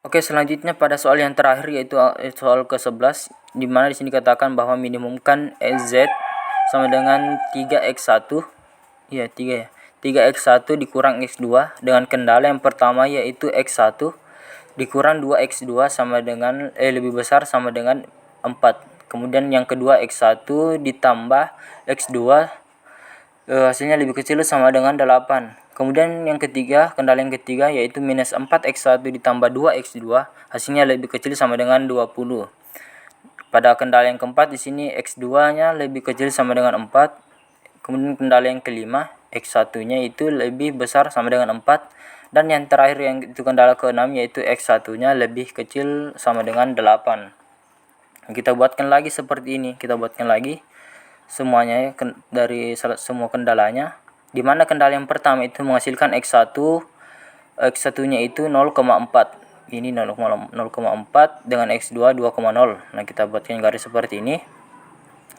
Oke, selanjutnya pada soal yang terakhir yaitu soal ke-11, di mana di sini dikatakan bahwa minimumkan z sama dengan 3x1. Ya, 3 ya. 3x1 dikurang x2 dengan kendala yang pertama yaitu x1 dikurang 2x2 sama dengan lebih besar sama dengan 4. Kemudian yang kedua x1 ditambah x2 hasilnya lebih kecil sama dengan 8. Kemudian yang ketiga, kendala yang ketiga yaitu minus 4x1 ditambah 2x2 hasilnya lebih kecil sama dengan 20. Pada kendala yang keempat di sini x2-nya lebih kecil sama dengan 4. Kemudian kendala yang kelima, x1-nya itu lebih besar sama dengan 4. Dan yang terakhir yang itu kendala ke-6 yaitu x1-nya lebih kecil sama dengan 8. Kita buatkan lagi seperti ini, kita buatkan lagi semuanya dari semua kendalanya, di mana kendala yang pertama itu menghasilkan x1-nya itu 0,4. Ini 0,4 dengan x2 2,0. Nah, kita buatkan garis seperti ini.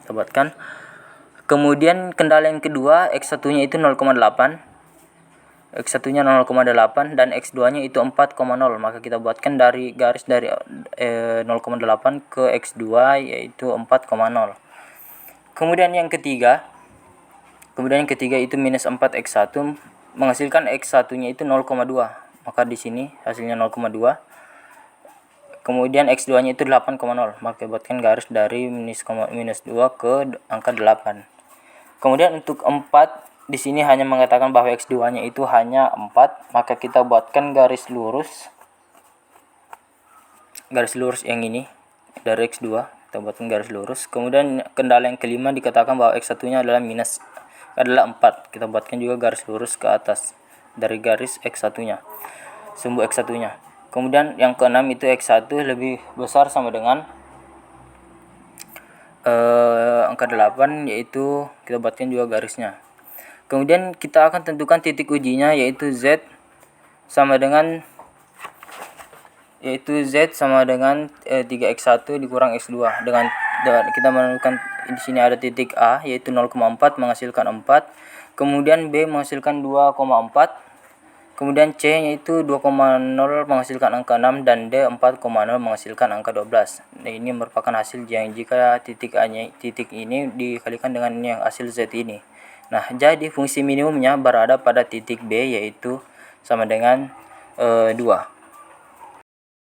Kita buatkan. Kemudian kendala yang kedua, x1-nya itu 0,8. X1-nya 0,8 dan x2-nya itu 4,0. Maka kita buatkan dari garis dari 0,8 ke x2 yaitu 4,0. Kemudian yang ketiga itu minus 4x1 menghasilkan x1-nya itu 0,2. Maka di sini hasilnya 0,2. Kemudian x2-nya itu 8,0. Maka buatkan garis dari minus 2 ke angka 8. Kemudian untuk 4 di sini hanya mengatakan bahwa x2-nya itu hanya 4, maka kita buatkan garis lurus yang ini dari x2. Kita buatkan garis lurus. Kemudian kendala yang kelima dikatakan bahwa x1-nya adalah 4. Kita buatkan juga garis lurus ke atas dari garis x1-nya, sumbu x1-nya. Kemudian yang keenam itu x1 lebih besar sama dengan angka 8, yaitu kita buatkan juga garisnya. Kemudian kita akan tentukan titik ujinya yaitu z sama dengan 3x1 dikurang x2 dengan kita menemukan di sini ada titik A yaitu 0,4 menghasilkan 4, kemudian B menghasilkan 2,4, kemudian C yaitu 2,0 menghasilkan angka 6 dan D 4,0 menghasilkan angka 12. Nah, ini merupakan hasil yang jika titik ini dikalikan dengan yang hasil Z ini. Nah, jadi fungsi minimumnya berada pada titik B yaitu sama dengan 2.